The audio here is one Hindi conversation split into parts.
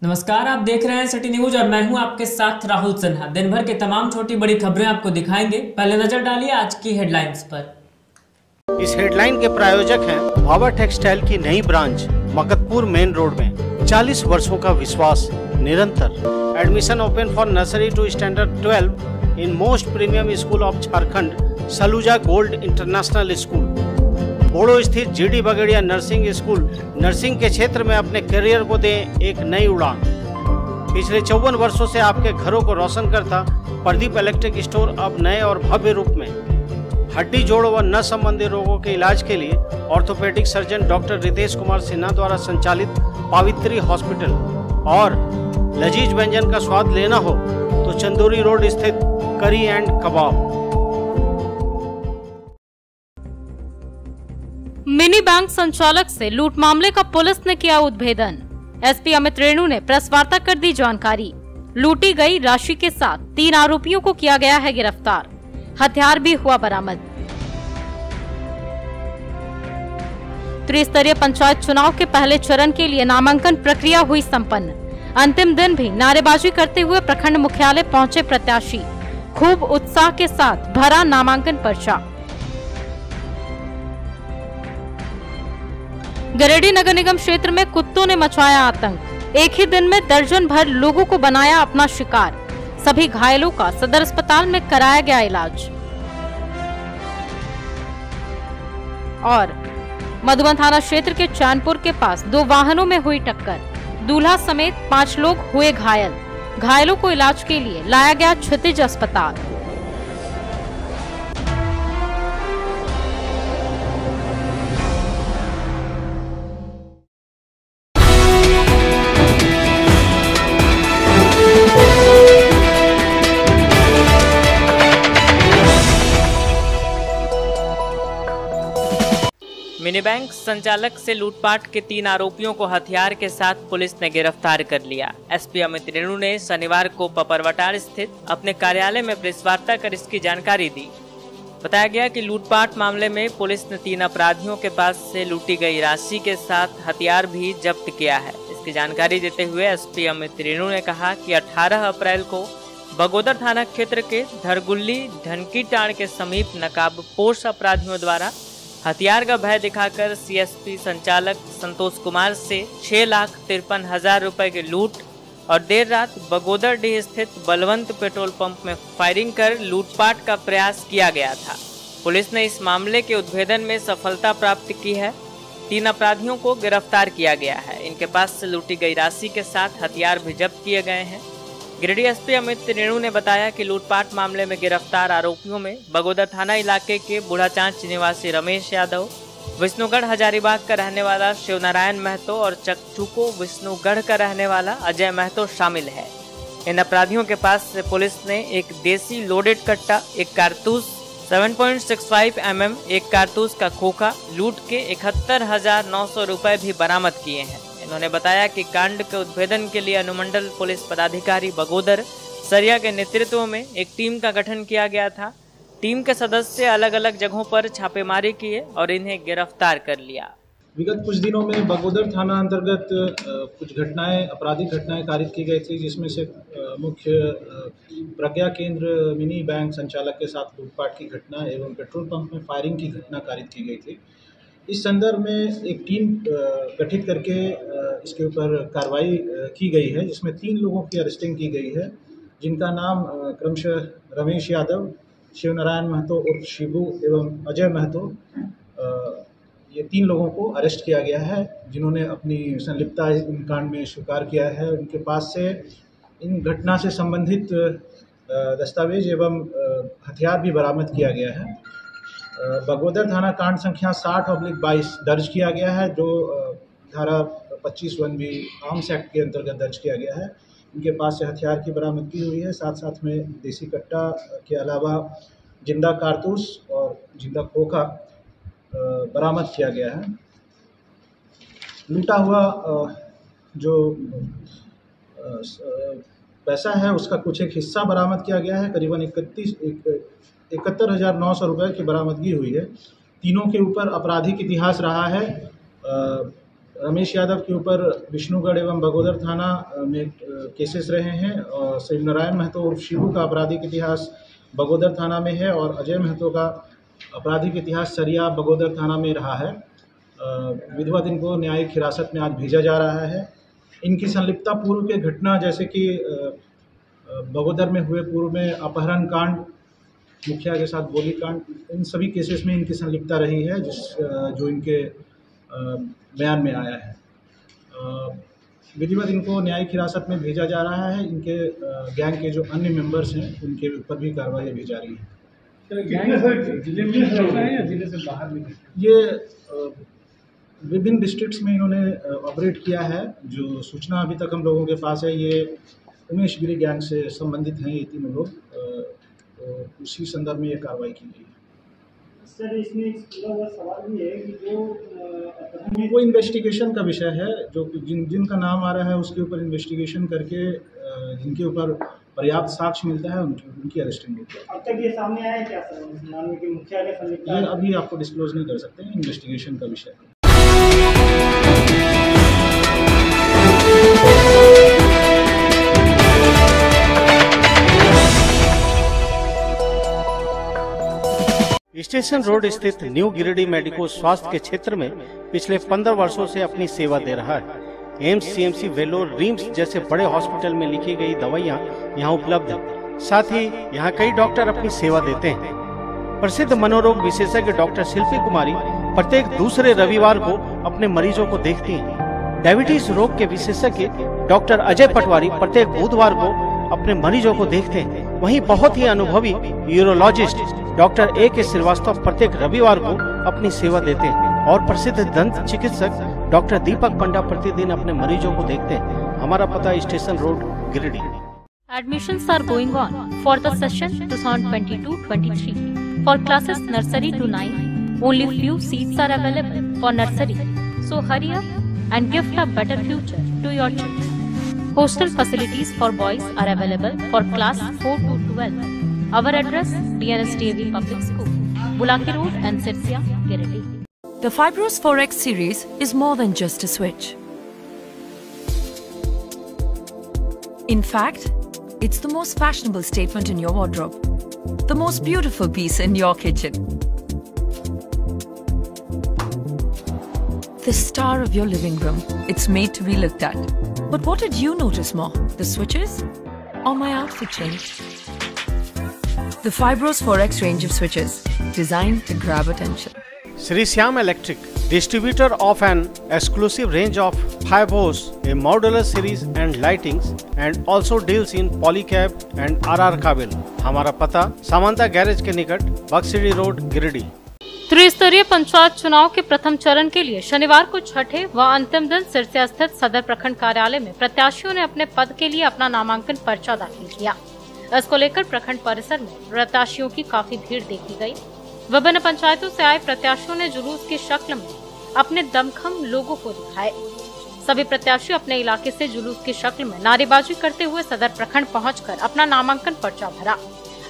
नमस्कार, आप देख रहे हैं सिटी न्यूज और मैं हूं आपके साथ राहुल सिन्हा। दिन भर के तमाम छोटी बड़ी खबरें आपको दिखाएंगे। पहले नजर डालिए आज की हेडलाइंस पर। इस हेडलाइन के प्रायोजक हैं भावा टेक्सटाइल की नई ब्रांच मकतपुर मेन रोड में। 40 वर्षों का विश्वास निरंतर। Admission open for nursery to standard 12 in most premium school of Jharkhand, Saluja gold international school. Bodo स्थित GD Bagaria nursing school nursing के क्षेत्र में अपने करियर को दें एक नई उड़ान। पिछले 54 वर्षों से आपके घरों को रोशन करता प्रदीप इलेक्ट्रिक स्टोर अब नए और भव्य रूप में। हड्डी, जोड़ व नस संबंधी रोगों के इलाज के लिए orthopedic surgeon doctor Ritesh Kumar Sinha द्वारा संचालित पावित्री हॉस्पिटल। और लजीज व्यंजन का स्वाद लेना हो तो चंदोरी रोड स्थित करी एंड कबाब। मिनी बैंक संचालक से लूट मामले का पुलिस ने किया उद्भेदन। एसपी अमित रेणु ने प्रेस वार्ता कर दी जानकारी। लूटी गई राशि के साथ 3 आरोपियों को किया गया है गिरफ्तार। हथियार भी हुआ बरामद। त्रिस्तरीय पंचायत चुनाव के पहले चरण के लिए नामांकन प्रक्रिया हुई संपन्न। अंतिम दिन भी नारेबाजी करते हुए प्रखंड मुख्यालय पहुंचे प्रत्याशी। खूब उत्साह के साथ भरा नामांकन पर्चा। गिरिडीह नगर निगम क्षेत्र में कुत्तों ने मचाया आतंक। एक ही दिन में दर्जन भर लोगों को बनाया अपना शिकार। सभी घायलों का सदर अस्पताल में कराया गया इलाज। और मधुबन थाना क्षेत्र के चैनपुर के पास 2 वाहनों में हुई टक्कर। दूल्हा समेत 5 लोग हुए घायल। घायलों को इलाज के लिए लाया गया क्षितिज अस्पताल। मिनी बैंक संचालक से लूटपाट के 3 आरोपियों को हथियार के साथ पुलिस ने गिरफ्तार कर लिया। एसपी अमित रेणु ने शनिवार को पपरवटार स्थित अपने कार्यालय में प्रेस वार्ता कर इसकी जानकारी दी। बताया गया कि लूटपाट मामले में पुलिस ने 3 अपराधियों के पास से लूटी गई राशि के साथ हथियार भी जब्त किया है। इसकी जानकारी देते हुए एसपी अमित रेणु ने कहा कि 18 अप्रैल को बगोदर थाना क्षेत्र के धरगुल्ली धनकी टाड़ के समीप नकाबपोश अपराधियों द्वारा हथियार का भय दिखाकर सीएसपी संचालक संतोष कुमार से 6,53,000 रुपए की लूट और देर रात बगोदरडीह स्थित बलवंत पेट्रोल पंप में फायरिंग कर लूटपाट का प्रयास किया गया था। पुलिस ने इस मामले के उद्भेदन में सफलता प्राप्त की है। 3 अपराधियों को गिरफ्तार किया गया है। इनके पास से लूटी गई राशि के साथ हथियार भी जब्त किए गए हैं। गिरिडीह एसपी अमित रेणु ने बताया कि लूटपाट मामले में गिरफ्तार आरोपियों में बगोदर थाना इलाके के बूढ़ा चांच निवासी रमेश यादव, विष्णुगढ़ हजारीबाग का रहने वाला शिवनारायण महतो और चकचूको विष्णुगढ़ का रहने वाला अजय महतो शामिल है। इन अपराधियों के पास से पुलिस ने एक देसी लोडेड कट्टा, एक कारतूस 7.65 mm, एक कारतूस का खोखा, लूट के 71,900 रुपए भी बरामद किए हैं। उन्होंने बताया कि कांड के उद्भेदन के लिए अनुमंडल पुलिस पदाधिकारी बगोदर सरिया के नेतृत्व में एक टीम का गठन किया गया था। टीम के सदस्य अलग अलग जगहों पर छापेमारी किए और इन्हें गिरफ्तार कर लिया। विगत कुछ दिनों में बगोदर थाना अंतर्गत कुछ घटनाएं, आपराधिक घटनाएं कारित की गई थी, जिसमें से मुख्य प्रज्ञा केंद्र मिनी बैंक संचालक के साथ लूटपाट की घटना एवं पेट्रोल पंप में फायरिंग की घटना कारित की गई थी। इस संदर्भ में एक टीम गठित करके इसके ऊपर कार्रवाई की गई है, जिसमें 3 लोगों की अरेस्टिंग की गई है, जिनका नाम क्रमशः रमेश यादव, शिवनारायण महतो उर्फ शिबू एवं अजय महतो। ये 3 लोगों को अरेस्ट किया गया है, जिन्होंने अपनी संलिप्तता इन कांड में स्वीकार किया है। उनके पास से इन घटना से संबंधित दस्तावेज एवं हथियार भी बरामद किया गया है। बगोदर थाना कांड संख्या 60/22 दर्ज किया गया है, जो धारा 25(1)B आर्म्स एक्ट के अंतर्गत दर्ज किया गया है। इनके पास से हथियार की बरामदगी हुई है, साथ साथ में देसी कट्टा के अलावा जिंदा कारतूस और जिंदा खोखा बरामद किया गया है। लूटा हुआ जो पैसा है उसका कुछ एक हिस्सा बरामद किया गया है। करीबन 71,900 रुपये की बरामदगी हुई है। तीनों के ऊपर आपराधिक इतिहास रहा है। रमेश यादव के ऊपर विष्णुगढ़ एवं बगोदर थाना में केसेस रहे हैं और शिव नारायण महतो उर्फ शिवू का आपराधिक इतिहास बगोदर थाना में है और अजय महतो का आपराधिक इतिहास सरिया बगोदर थाना में रहा है। विधिवत इनको न्यायिक हिरासत में आज भेजा जा रहा है। इनकी संलिप्तता पूर्व के घटना जैसे कि बगोदर में हुए पूर्व में अपहरण कांड, मुखिया के साथ गोली कांड, इन सभी केसेस में इनकी संलिप्तता रही है जो इनके बयान में आया है। विधिवत इनको न्यायिक हिरासत में भेजा जा रहा है। इनके गैंग के जो अन्य मेंबर्स हैं उनके ऊपर भी कार्रवाई की जा रही है। जिले में है या जिले से बाहर में? ये विभिन्न डिस्ट्रिक्ट्स में इन्होंने ऑपरेट किया है। जो सूचना अभी तक हम लोगों के पास है, ये उमेश गिरी गैंग से संबंधित हैं ये तीनों लोग, तो उसी संदर्भ में ये कार्रवाई की गई है। सर, इसमें एक सवाल भी है कि जो वो इन्वेस्टिगेशन का विषय है। जो जिनका नाम आ रहा है उसके ऊपर इन्वेस्टिगेशन करके जिनके ऊपर पर्याप्त साक्ष्य मिलता है उनकी अरेस्टिंग होती है। अब तक ये सामने आया क्या सर, मामले के मुखिया के संलिप्तता? ये अभी आपको डिस्क्लोज नहीं कर सकते हैं, इन्वेस्टिगेशन का विषय है। स्टेशन रोड स्थित न्यू गिरिडीह मेडिको स्वास्थ्य के क्षेत्र में पिछले 15 वर्षों से अपनी सेवा दे रहा है। एम्स, सीएमसी, वेलोर, रिम्स जैसे बड़े हॉस्पिटल में लिखी गई दवाइयाँ यहाँ उपलब्ध है। साथ ही यहाँ कई डॉक्टर अपनी सेवा देते हैं। प्रसिद्ध मनोरोग विशेषज्ञ डॉक्टर शिल्पी कुमारी प्रत्येक दूसरे रविवार को अपने मरीजों को देखती हैं। डायबिटीज रोग के विशेषज्ञ डॉक्टर अजय पटवारी प्रत्येक बुधवार को अपने मरीजों को देखते हैं। वहीं बहुत ही अनुभवी यूरोलॉजिस्ट डॉक्टर A.K. श्रीवास्तव प्रत्येक रविवार को अपनी सेवा देते हैं और प्रसिद्ध दंत चिकित्सक डॉक्टर दीपक पंडा प्रतिदिन अपने मरीजों को देखते हैं। हमारा पता station road, Giridih. Admissions are going on for the session 2022-23 for classes nursery to 9. Only few seats are available for nursery, so hurry up and gift a better future to your children. Hostel facilities for boys are available for class 4 to 12. Our address: DNSTAV Public School, Bulaki Road and Sirsia, Giridih. The Fibros 4X series is more than just a switch. In fact, it's the most fashionable statement in your wardrobe, the most beautiful piece in your kitchen, the star of your living room. It's made to be looked at. But what did you notice more, the switches or my outfit change? The Fibros 4X range of switches, designed to grab attention. Sri Syam Electric, distributor of an exclusive range of Fibros, a modular series and lightings, and also deals in polycab and RR cable. हमारा पता सामंता गैरेज के निकट, बक्सरी रोड, गिरिडीह। त्रिस्तरीय पंचायत चुनाव के प्रथम चरण के लिए शनिवार को छठे व अंतिम दिन सिरसा स्थित सदर प्रखंड कार्यालय में प्रत्याशियों ने अपने पद के लिए अपना नामांकन पर्चा दाखिल किया। इसको लेकर प्रखंड परिसर में प्रत्याशियों की काफी भीड़ देखी गई। विभिन्न पंचायतों से आए प्रत्याशियों ने जुलूस की शक्ल में अपने दमखम लोगों को दिखाए। सभी प्रत्याशी अपने इलाके से जुलूस की शक्ल में नारेबाजी करते हुए सदर प्रखंड पहुंचकर अपना नामांकन पर्चा भरा।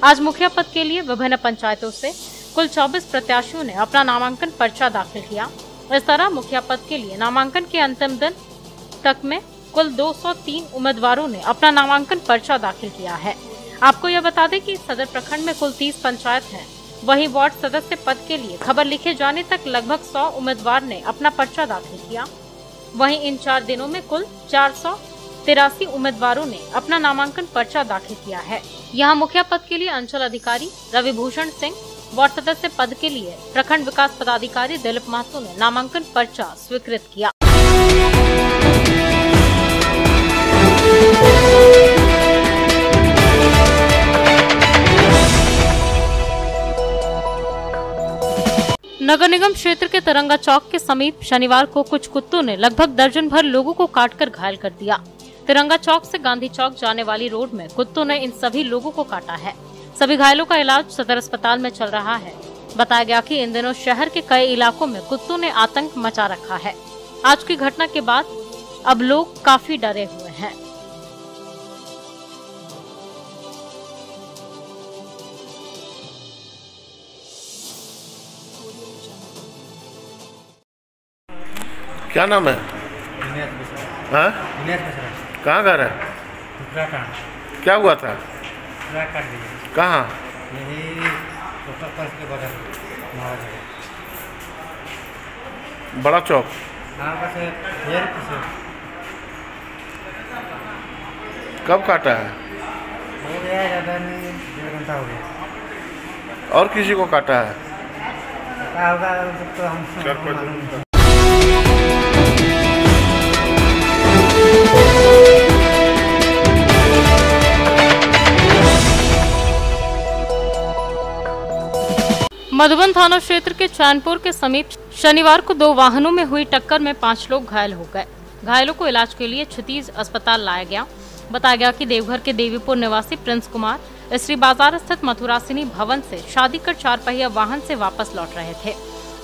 आज मुखिया पद के लिए विभिन्न पंचायतों से कुल 24 प्रत्याशियों ने अपना नामांकन पर्चा दाखिल किया। इस तरह मुखिया पद के लिए नामांकन के अंतिम दिन तक में कुल 203 उम्मीदवारों ने अपना नामांकन पर्चा दाखिल किया है। आपको यह बता दें कि सदर प्रखंड में कुल 30 पंचायत हैं। वहीं वार्ड सदस्य पद के लिए खबर लिखे जाने तक लगभग 100 उम्मीदवार ने अपना पर्चा दाखिल किया। वहीं इन 4 दिनों में कुल 483 उम्मीदवारों ने अपना नामांकन पर्चा दाखिल किया है। यहाँ मुखिया पद के लिए अंचल अधिकारी रविभूषण सिंह, वार्ड सदस्य पद के लिए प्रखंड विकास पदाधिकारी दिलीप महतो ने नामांकन पर्चा स्वीकृत किया। नगर निगम क्षेत्र के तिरंगा चौक के समीप शनिवार को कुछ कुत्तों ने लगभग दर्जन भर लोगों को काटकर घायल कर दिया। तिरंगा चौक से गांधी चौक जाने वाली रोड में कुत्तों ने इन सभी लोगों को काटा है। सभी घायलों का इलाज सदर अस्पताल में चल रहा है। बताया गया कि इन दिनों शहर के कई इलाकों में कुत्तों ने आतंक मचा रखा है। आज की घटना के बाद अब लोग काफी डरे हुए हैं। क्या नाम है? हाँ? कहाँ घर है? क्या हुआ था? कहाँ? बड़ा चौक। कब काटा है? हो गया। और किसी को काटा है? क्या होगा तो हम मधुबन थाना क्षेत्र के चैनपुर के समीप शनिवार को 2 वाहनों में हुई टक्कर में 5 लोग घायल हो गए। घायलों को इलाज के लिए क्षितिज अस्पताल लाया गया। बताया गया कि देवघर के देवीपुर निवासी प्रिंस कुमार श्री बाजार स्थित मथुरासिनी भवन से शादी कर 4 पहिया वाहन से वापस लौट रहे थे।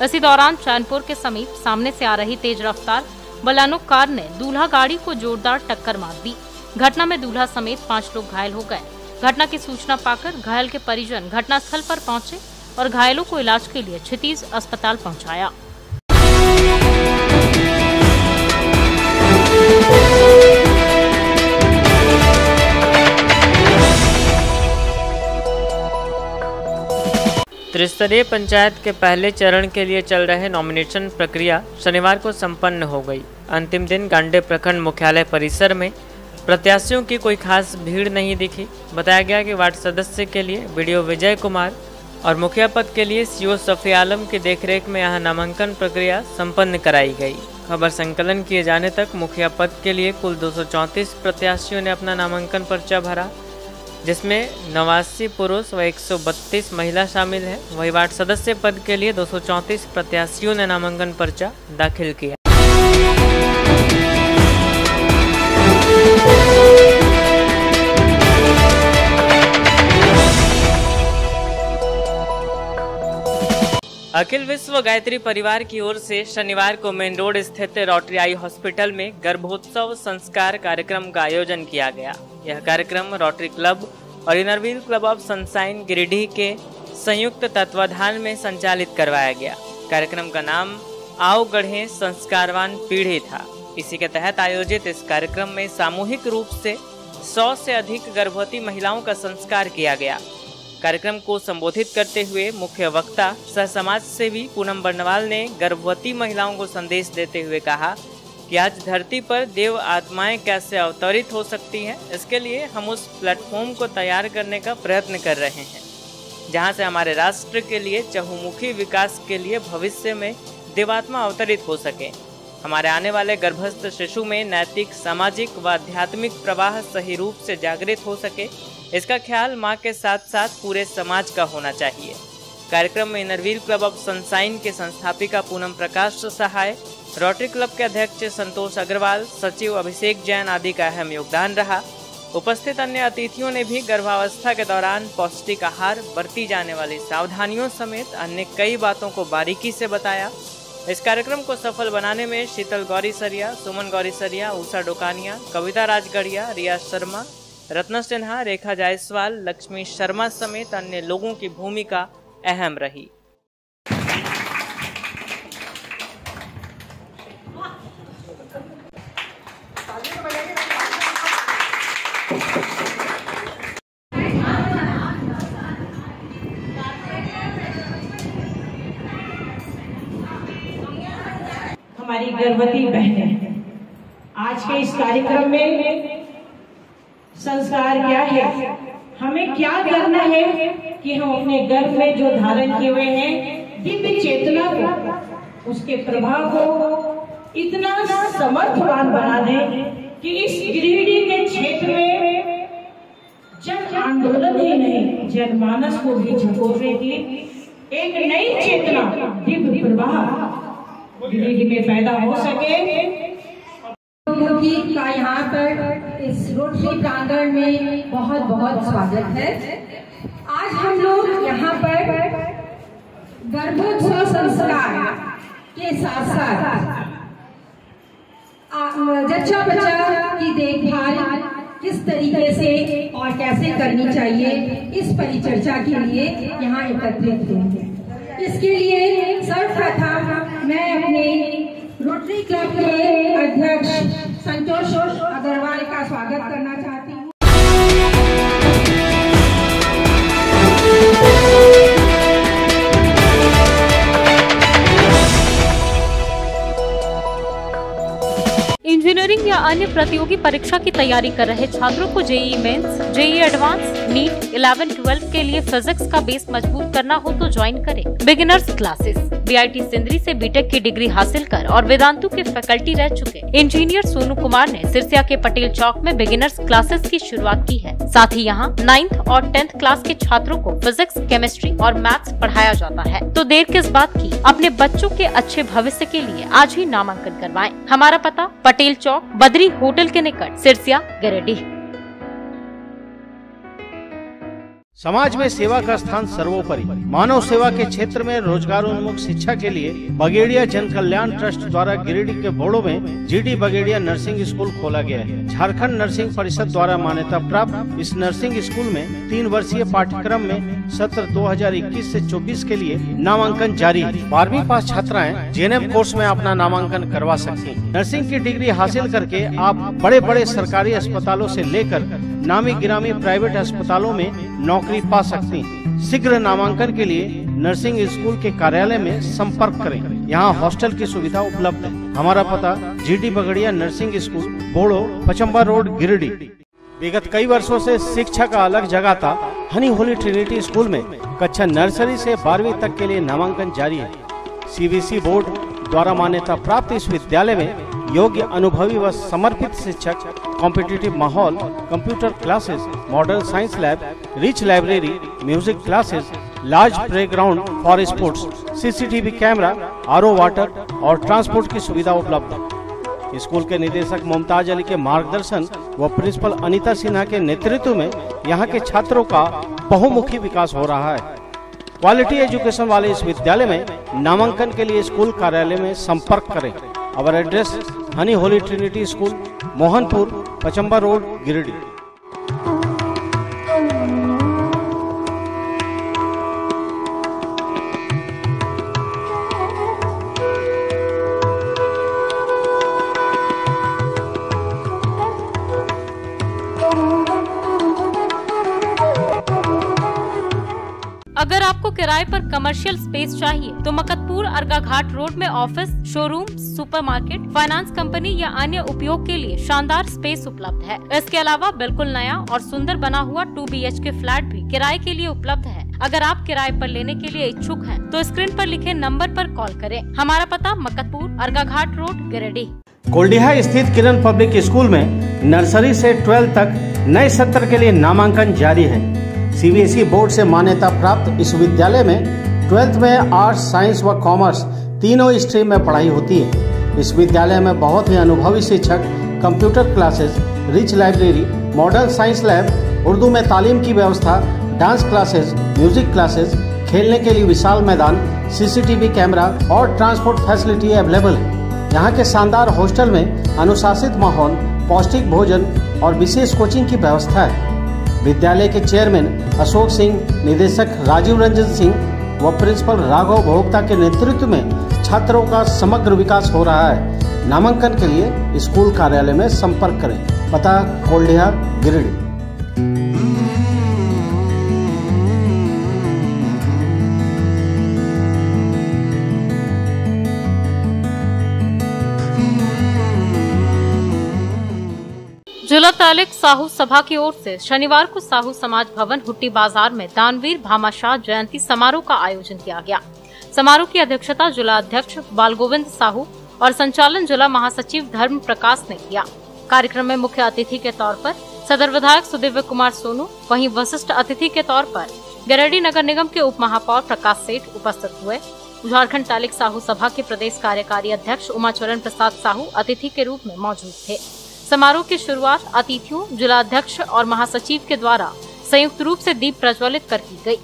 इसी दौरान चैनपुर के समीप सामने से आ रही तेज रफ्तार बलेनो कार ने दूल्हा गाड़ी को जोरदार टक्कर मार दी। घटना में दूल्हा समेत 5 लोग घायल हो गए। घटना की सूचना पाकर घायल के परिजन घटनास्थल पर पहुंचे और घायलों को इलाज के लिए क्षितिज अस्पताल पहुंचाया। त्रिस्तरीय पंचायत के पहले चरण के लिए चल रहे नॉमिनेशन प्रक्रिया शनिवार को संपन्न हो गई। अंतिम दिन गांडे प्रखंड मुख्यालय परिसर में प्रत्याशियों की कोई खास भीड़ नहीं दिखी। बताया गया कि वार्ड सदस्य के लिए बीडीओ विजय कुमार और मुखिया पद के लिए सीओ सफी आलम की देखरेख में यहां नामांकन प्रक्रिया संपन्न कराई गई। खबर संकलन किए जाने तक मुखिया पद के लिए कुल 234 प्रत्याशियों ने अपना नामांकन पर्चा भरा, जिसमें 89 पुरुष व 132 महिला शामिल है। वही वार्ड सदस्य पद के लिए 234 प्रत्याशियों ने नामांकन पर्चा दाखिल किया। अखिल विश्व गायत्री परिवार की ओर से शनिवार को मेन रोड स्थित रोटरी आई हॉस्पिटल में गर्भोत्सव संस्कार कार्यक्रम का आयोजन किया गया। यह कार्यक्रम रोटरी क्लब और Inner Wheel club of sunshine Giridih के संयुक्त तत्वाधान में संचालित करवाया गया। कार्यक्रम का नाम आओ गढ़े संस्कारवान पीढ़ी था। इसी के तहत आयोजित इस कार्यक्रम में सामूहिक रूप से 100 से अधिक गर्भवती महिलाओं का संस्कार किया गया। कार्यक्रम को संबोधित करते हुए मुख्य वक्ता सह समाज सेवी पूनम बर्नवाल ने गर्भवती महिलाओं को संदेश देते हुए कहा कि आज धरती पर देव आत्माएं कैसे अवतरित हो सकती हैं, इसके लिए हम उस प्लेटफॉर्म को तैयार करने का प्रयत्न कर रहे हैं, जहां से हमारे राष्ट्र के लिए चहुमुखी विकास के लिए भविष्य में देवात्मा अवतरित हो सके। हमारे आने वाले गर्भस्थ शिशु में नैतिक, सामाजिक व आध्यात्मिक प्रवाह सही रूप से जागृत हो सके, इसका ख्याल मां के साथ साथ पूरे समाज का होना चाहिए। कार्यक्रम में इनरव्हील क्लब ऑफ सनशाइन के संस्थापिका पूनम प्रकाश सहाय, रोटरी क्लब के अध्यक्ष संतोष अग्रवाल, सचिव अभिषेक जैन आदि का अहम योगदान रहा। उपस्थित अन्य अतिथियों ने भी गर्भावस्था के दौरान पौष्टिक आहार, बरती जाने वाली सावधानियों समेत अन्य कई बातों को बारीकी से बताया। इस कार्यक्रम को सफल बनाने में शीतल गौरी सरिया, सुमन गौरी सरिया, उषा डोकानिया, कविता राजगढ़िया, रिया शर्मा, रत्न सिन्हा, रेखा जायसवाल, लक्ष्मी शर्मा समेत अन्य लोगों की भूमिका अहम रही। हमारी गर्भवती बहनें, आज के इस कार्यक्रम में संस्कार क्या है, हमें क्या करना है कि हम अपने गर्भ में जो धारण किए हुए हैं दिव्य चेतना को, उसके प्रभाव को इतना समर्थवान बना दें कि इस गिरिडीह के क्षेत्र में जन आंदोलन ही नहीं, जनमानस को भी झकोरने की एक नई चेतना, दिव्य प्रवाह गिरिडीह में पैदा हो सके। का यहाँ पर इस रोटरी प्रांगण में बहुत बहुत स्वागत है। आज हम लोग यहाँ पर गर्भोत्सव संस्कार के साथ साथ जच्चा बच्चा की देखभाल किस तरीके से और कैसे करनी चाहिए, इस परिचर्चा के लिए यहाँ एकत्रित हुए। इसके लिए सर्वप्रथम मैं अपने रोटरी क्लब के अध्यक्ष संतोष अग्रवाल का स्वागत करना चाहती हूँ। इंजीनियरिंग या अन्य प्रतियोगी परीक्षा की तैयारी कर रहे छात्रों को JEE mains, JEE advance, NEET 11-12 के लिए फिजिक्स का बेस मजबूत करना हो तो ज्वाइन करें बिगिनर्स क्लासेस। बीआईटी सिंदरी से बीटेक की डिग्री हासिल कर और वेदांतु के फैकल्टी रह चुके इंजीनियर सोनू कुमार ने सिरसिया के पटेल चौक में बिगिनर्स क्लासेस की शुरुआत की है। साथ ही यहाँ 9th और 10th क्लास के छात्रों को फिजिक्स, केमिस्ट्री और मैथ्स पढ़ाया जाता है। तो देर किस बात की, अपने बच्चों के अच्छे भविष्य के लिए आज ही नामांकन करवाएं। हमारा पता पटेल चौक, बद्री होटल के निकट, सिरसिया, गिरिडीह। समाज में सेवा का स्थान सर्वोपरि। मानव सेवा के क्षेत्र में रोजगार उन्मुख शिक्षा के लिए बगेड़िया जन कल्याण ट्रस्ट द्वारा गिरिडीह के बोड़ो में जीडी बगेड़िया नर्सिंग स्कूल खोला गया है। झारखंड नर्सिंग परिषद द्वारा मान्यता प्राप्त इस नर्सिंग स्कूल में 3 वर्षीय पाठ्यक्रम में सत्र 2021 से 24 के लिए नामांकन जारी है। 12वीं पास छात्राएं जेएनएम कोर्स में अपना नामांकन करवा सकती हैं। नर्सिंग की डिग्री हासिल करके आप बड़े बड़े सरकारी अस्पतालों से लेकर नामी गिरामी प्राइवेट अस्पतालों में नौकरी पा सकती हैं। शीघ्र नामांकन के लिए नर्सिंग स्कूल के कार्यालय में संपर्क करें। यहाँ हॉस्टल की सुविधा उपलब्ध है। हमारा पता जीडी बगड़िया नर्सिंग स्कूल, बोड़ो, पचम्बा रोड, गिरिडीह। विगत कई वर्षों से शिक्षा का अलग जगह था। हनी होली ट्रिनिटी स्कूल में कक्षा नर्सरी से 12वीं तक के लिए नामांकन जारी है। सीबीएसई बोर्ड द्वारा मान्यता प्राप्त इस विद्यालय में योग्य, अनुभवी व समर्पित शिक्षक, कॉम्पिटिटिव माहौल, computer classes, modern science lab, rich library, music classes, large playground for sports, CCTV camera, RO water और ट्रांसपोर्ट की सुविधा उपलब्ध है। स्कूल के निदेशक मुमताज अली के मार्गदर्शन व प्रिंसिपल अनीता सिन्हा के नेतृत्व में यहाँ के छात्रों का बहुमुखी विकास हो रहा है। क्वालिटी एजुकेशन वाले इस विद्यालय में नामांकन के लिए स्कूल कार्यालय में संपर्क करें। अवर एड्रेस हनी holy trinity school, Mohanpur, Pachamba road, Giridih. अगर आपको किराए पर कमर्शियल स्पेस चाहिए तो मकतपुर अर्गा घाट रोड में office, showroom, supermarket, finance company या अन्य उपयोग के लिए शानदार स्पेस उपलब्ध है। इसके अलावा बिल्कुल नया और सुंदर बना हुआ 2 BHK फ्लैट भी किराए के लिए उपलब्ध है। अगर आप किराए पर लेने के लिए इच्छुक हैं, तो स्क्रीन पर लिखे नंबर पर कॉल करें। हमारा पता मकतपुर अर्गा घाट रोड, गिरिडीह। कोल्डिहा स्थित किरण पब्लिक स्कूल में नर्सरी से 12 तक नए सत्र के लिए नामांकन जारी है। सीबीएसई बोर्ड से मान्यता प्राप्त इस विद्यालय में 12th में आर्ट्स, साइंस व कॉमर्स तीनों स्ट्रीम में पढ़ाई होती है। इस विद्यालय में बहुत ही अनुभवी शिक्षक, computer classes, rich library, modern science lab, Urdu में तालीम की व्यवस्था, डांस क्लासेस, म्यूजिक क्लासेस, खेलने के लिए विशाल मैदान, सीसीटीवी कैमरा और ट्रांसपोर्ट फैसिलिटी अवेलेबल है। यहाँ के शानदार हॉस्टल में अनुशासित माहौल, पौष्टिक भोजन और विशेष कोचिंग की व्यवस्था है। विद्यालय के चेयरमैन अशोक सिंह, निदेशक राजीव रंजन सिंह व प्रिंसिपल राघव भोक्ता के नेतृत्व में छात्रों का समग्र विकास हो रहा है। नामांकन के लिए स्कूल कार्यालय में संपर्क करें। पता कोल्डिहा, गिरिडीह। जिला तालिक साहू सभा की ओर से शनिवार को साहू समाज भवन हुट्टी बाजार में दानवीर भामाशाह जयंती समारोह का आयोजन किया गया। समारोह की अध्यक्षता जिला अध्यक्ष बालगोविंद साहू और संचालन जिला महासचिव धर्म प्रकाश ने किया। कार्यक्रम में मुख्य अतिथि के तौर पर सदर विधायक सुदिव्य कुमार सोनू, वहीं वशिष्ठ अतिथि के तौर पर गिरिडीह नगर निगम के उप महापौर प्रकाश सेठ उपस्थित हुए। झारखंड तालिक साहू सभा के प्रदेश कार्यकारी अध्यक्ष उमाचरण प्रसाद साहू अतिथि के रूप में मौजूद थे। समारोह की शुरुआत अतिथियों, जिला अध्यक्ष और महासचिव के द्वारा संयुक्त रूप से दीप प्रज्वलित कर की गई।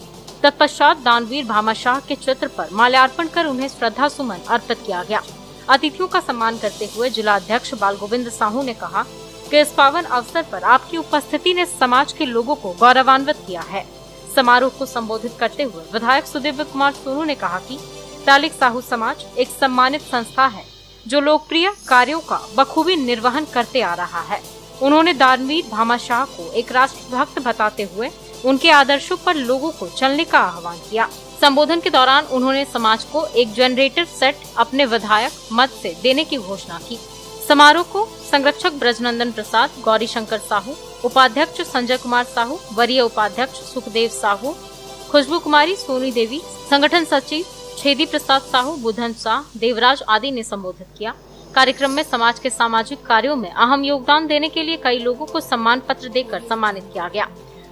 तत्पश्चात दानवीर भामाशाह के चित्र पर माल्यार्पण कर उन्हें श्रद्धा सुमन अर्पित किया गया। अतिथियों का सम्मान करते हुए जिला अध्यक्ष बालगोविंद साहू ने कहा कि इस पावन अवसर पर आपकी उपस्थिति ने समाज के लोगों को गौरवान्वित किया है। समारोह को संबोधित करते हुए विधायक सुदिव्य कुमार सोनू ने कहा कि तालिक साहू समाज एक सम्मानित संस्था है जो लोकप्रिय कार्यों का बखूबी निर्वहन करते आ रहा है। उन्होंने दानवीर भामाशाह को एक राष्ट्रभक्त बताते हुए उनके आदर्शों पर लोगों को चलने का आह्वान किया। संबोधन के दौरान उन्होंने समाज को एक जनरेटर सेट अपने विधायक मत से देने की घोषणा की। समारोह को संरक्षक ब्रजनंदन प्रसाद, गौरी शंकर साहू, उपाध्यक्ष संजय कुमार साहू, वरीय उपाध्यक्ष सुखदेव साहू, खुशबू कुमारी, सोनी देवी, संगठन सचिव छेदी प्रसाद साहू, बुधन शाह, देवराज आदि ने संबोधित किया। कार्यक्रम में समाज के सामाजिक कार्यों में अहम योगदान देने के लिए कई लोगों को सम्मान पत्र देकर सम्मानित किया गया।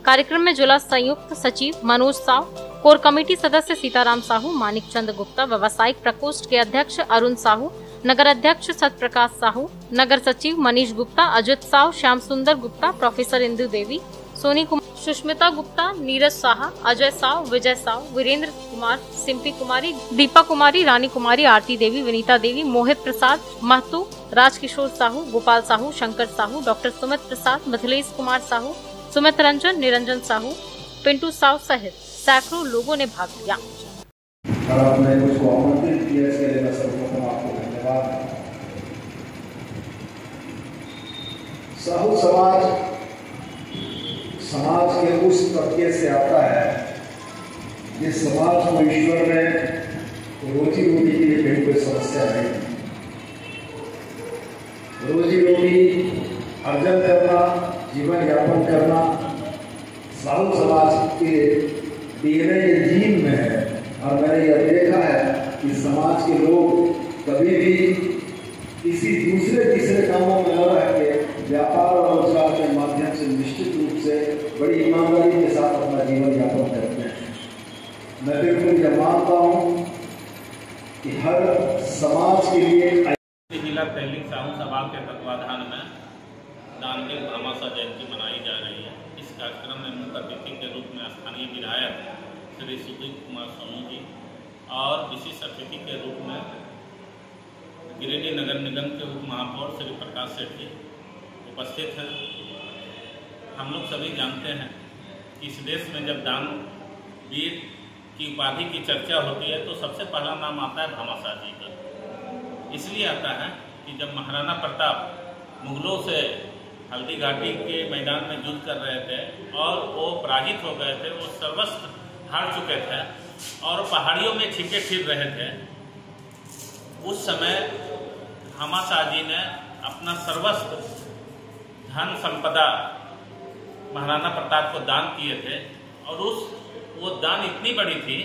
कार्यक्रम में जिला संयुक्त सचिव मनोज साव, कोर कमेटी सदस्य सीताराम साहू, मानिक चंद गुप्ता, व्यवसायिक प्रकोष्ठ के अध्यक्ष अरुण साहू, नगर अध्यक्ष सत्यप्रकाश साहू, नगर सचिव मनीष गुप्ता, अजित साव, श्याम सुंदर गुप्ता, प्रोफेसर इंदु देवी, सोनी कुमार, सुष्मिता गुप्ता, नीरज साहा, अजय साव, विजय साव, वीरेंद्र कुमार, सिंपी कुमारी, दीपा कुमारी, रानी कुमारी, आरती देवी, विनीता देवी, मोहित प्रसाद महतो, राजकिशोर साहू, गोपाल साहू, शंकर साहू, डॉक्टर सुमित प्रसाद, मिथिलेश कुमार साहू, सुमित रंजन, निरंजन साहू, पिंटू साव सहित सैकड़ों लोगों ने भाग लिया। आपने मुझको आमंत्रित किया, इसके लिए मैं सर्वप्रथम आपको धन्यवाद। साहू समाज के उस तबके से आता है जिस समाज को ईश्वर ने रोजी रोटी के लिए कहीं कोई समस्या नहीं। रोजी रोटी अर्जन करना, जीवन यापन करना साहू समाज के डीएनए जीन में है। और मैंने यह देखा है कि समाज के लोग कभी भी किसी दूसरे तीसरे कामों में न रह के व्यापार और रोजगार के माध्यम से निश्चित रूप से बड़ी ईमानदारी के साथ अपना जीवन यापन करते हैं। मैं बिल्कुल यह मानता हूँ कि हर समाज के लिए जिला तहलीक साहू सभा के तत्वाधान में दानवीर भामाशाह जयंती मनाई जा रही है। इस कार्यक्रम में मुख्य अतिथि के रूप में स्थानीय विधायक श्री सुदीप कुमार सोनू जी और विशिष्ट अतिथि के रूप में गिरिडीह नगर निगम के उप महापौर श्री प्रकाश सेठ जी उपस्थित हैं। हम लोग सभी जानते हैं कि इस देश में जब दानवीर की उपाधि की चर्चा होती है तो सबसे पहला नाम आता है भामाशाह जी का। इसलिए आता है कि जब महाराणा प्रताप मुगलों से हल्दी घाटी के मैदान में युद्ध कर रहे थे और वो पराजित हो गए थे, वो सर्वस्व हार चुके थे और पहाड़ियों में छिपे फिर रहे थे, उस समय भामाशाह जी ने अपना सर्वस्व धन संपदा महाराणा प्रताप को दान किए थे। और वो दान इतनी बड़ी थी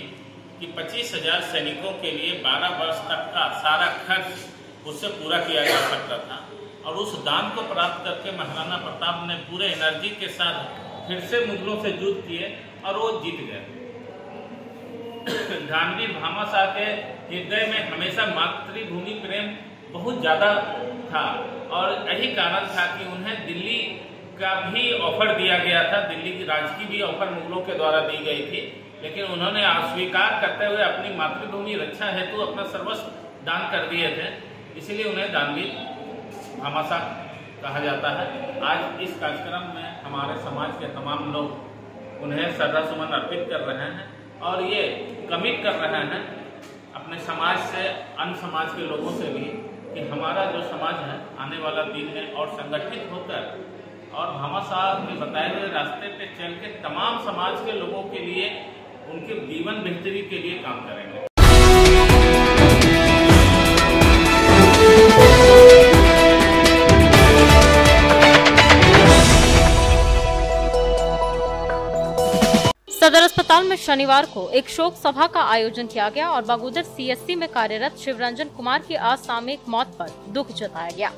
कि 25,000 सैनिकों के लिए 12 वर्ष तक का सारा खर्च उससे पूरा किया जा सकता था। और उस दान को प्राप्त करके महाराणा प्रताप ने पूरे एनर्जी के साथ फिर से मुगलों से युद्ध किए और वो जीत गए। दानवीर भामाशाह के हृदय में हमेशा मातृभूमि प्रेम बहुत ज़्यादा था और यही कारण था कि उन्हें दिल्ली का भी ऑफर दिया गया था, दिल्ली की राज की भी ऑफर मुगलों के द्वारा दी गई थी, लेकिन उन्होंने अस्वीकार करते हुए अपनी मातृभूमि रक्षा हेतु अपना सर्वस्व दान कर दिए थे। इसलिए उन्हें दानवीर भामाशाह कहा जाता है। आज इस कार्यक्रम में हमारे समाज के तमाम लोग उन्हें श्रद्धासुमन अर्पित कर रहे हैं और ये कमिट कर रहे हैं अपने समाज से, अन्य समाज के लोगों से भी, कि हमारा जो समाज है आने वाला दिन में और संगठित होकर और भामाशाह के बताए हुए रास्ते पे चल के तमाम समाज के लोगों के लिए उनके जीवन बेहतरी के लिए काम करेंगे। सदर अस्पताल में शनिवार को एक शोक सभा का आयोजन किया गया और बगोदर सीएससी में कार्यरत शिवरंजन कुमार की असामयिक मौत पर दुख जताया गया।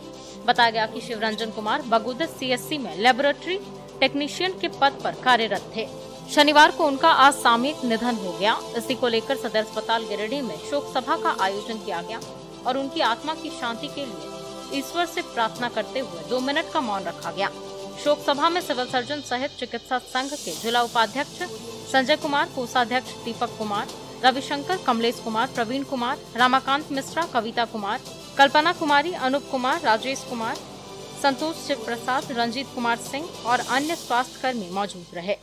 बताया गया कि शिवरंजन कुमार बगोदर सीएससी में लेबोरेटरी टेक्नीशियन के पद पर कार्यरत थे। शनिवार को उनका असामयिक निधन हो गया। इसी को लेकर सदर अस्पताल गिरिडीह में शोक सभा का आयोजन किया गया और उनकी आत्मा की शांति के लिए ईश्वर से प्रार्थना करते हुए 2 मिनट का मौन रखा गया। शोक सभा में सिविल सर्जन सहित चिकित्सा संघ के जिला उपाध्यक्ष संजय कुमार, कोषाध्यक्ष दीपक कुमार, रविशंकर, कमलेश कुमार, प्रवीण कुमार, रामाकांत मिश्रा, कविता कुमार, कल्पना कुमारी, अनूप कुमार, राजेश कुमार, संतोष शिव प्रसाद, रंजीत कुमार सिंह और अन्य स्वास्थ्य कर्मी मौजूद रहे।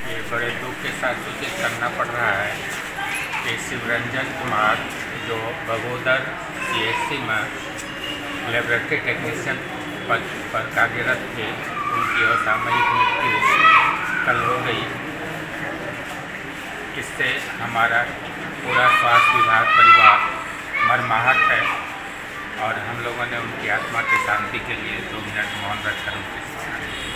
ये बड़े दुख के साथ सूचित करना पड़ रहा है कि शिवरंजन कुमार जो बगोदर CHC में लेबोरेटरी टेक्नीशियन पद पर कार्यरत थे। उनकी असामयिक मृत्यु कल हो गई। इससे हमारा पूरा स्वास्थ्य विभाग परिवार मर्माहत है और हम लोगों ने उनकी आत्मा की शांति के लिए 2 मिनट मौन रखकर उनकी स्मरण की।